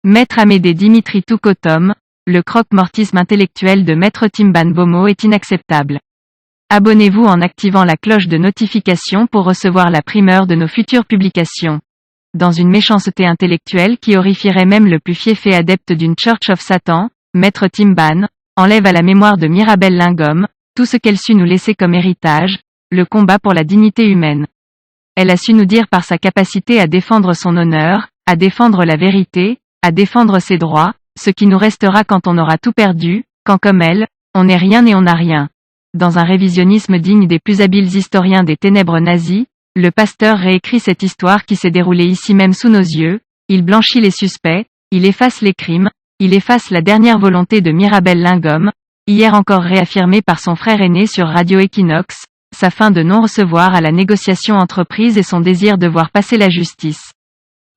Maître Amédée Dimitri Toukotom, le croque-mortisme intellectuel de Maître Timban Bomo est inacceptable. Abonnez-vous en activant la cloche de notification pour recevoir la primeur de nos futures publications. Dans une méchanceté intellectuelle qui horrifierait même le plus fiefé adepte d'une Church of Satan, Maître Timban enlève à la mémoire de Mirabel Lingom tout ce qu'elle sut nous laisser comme héritage, le combat pour la dignité humaine. Elle a su nous dire par sa capacité à défendre son honneur, à défendre la vérité, à défendre ses droits, ce qui nous restera quand on aura tout perdu, quand comme elle, on n'est rien et on n'a rien. Dans un révisionnisme digne des plus habiles historiens des ténèbres nazies, le pasteur réécrit cette histoire qui s'est déroulée ici même sous nos yeux, il blanchit les suspects, il efface les crimes, il efface la dernière volonté de Mirabel Lingom, hier encore réaffirmée par son frère aîné sur Radio Equinox, sa fin de non-recevoir à la négociation entreprise et son désir de voir passer la justice.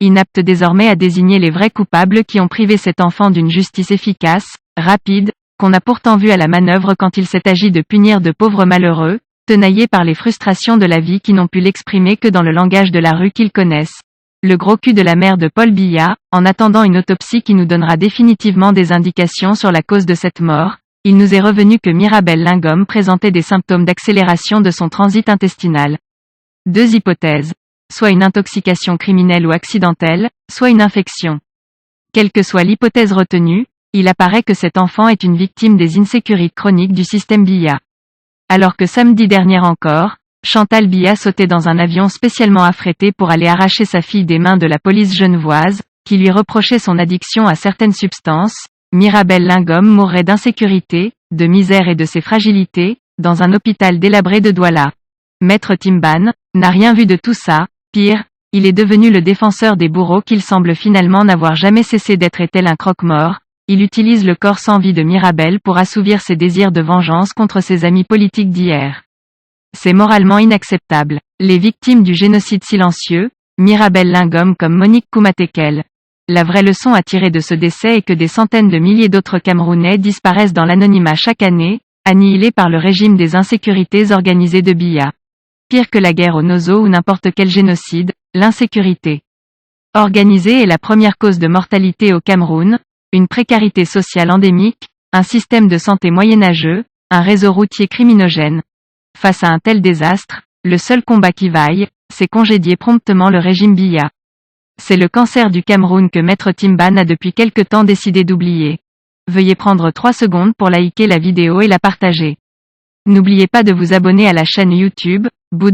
Inapte désormais à désigner les vrais coupables qui ont privé cet enfant d'une justice efficace, rapide, qu'on a pourtant vu à la manœuvre quand il s'est agi de punir de pauvres malheureux, tenaillés par les frustrations de la vie qui n'ont pu l'exprimer que dans le langage de la rue qu'ils connaissent. Le gros cul de la mère de Paul Biya, en attendant une autopsie qui nous donnera définitivement des indications sur la cause de cette mort, il nous est revenu que Mirabel Lingom présentait des symptômes d'accélération de son transit intestinal. Deux hypothèses. Soit une intoxication criminelle ou accidentelle, soit une infection. Quelle que soit l'hypothèse retenue, il apparaît que cet enfant est une victime des insécurités chroniques du système Biya. Alors que samedi dernier encore, Chantal Biya sautait dans un avion spécialement affrété pour aller arracher sa fille des mains de la police genevoise, qui lui reprochait son addiction à certaines substances, Mirabel Lingom mourrait d'insécurité, de misère et de ses fragilités, dans un hôpital délabré de Douala. Maître Timban n'a rien vu de tout ça. Pire, il est devenu le défenseur des bourreaux qu'il semble finalement n'avoir jamais cessé d'être et tel un croque-mort, il utilise le corps sans vie de Mirabel pour assouvir ses désirs de vengeance contre ses amis politiques d'hier. C'est moralement inacceptable. Les victimes du génocide silencieux, Mirabel Lingom comme Monique Koumatekel. La vraie leçon à tirer de ce décès est que des centaines de milliers d'autres Camerounais disparaissent dans l'anonymat chaque année, annihilés par le régime des insécurités organisées de Biya. Pire que la guerre au Nozo ou n'importe quel génocide, l'insécurité organisée est la première cause de mortalité au Cameroun, une précarité sociale endémique, un système de santé moyenâgeux, un réseau routier criminogène. Face à un tel désastre, le seul combat qui vaille, c'est congédier promptement le régime Biya. C'est le cancer du Cameroun que Maître Timban a depuis quelque temps décidé d'oublier. Veuillez prendre 3 secondes pour liker la vidéo et la partager. N'oubliez pas de vous abonner à la chaîne YouTube, Boud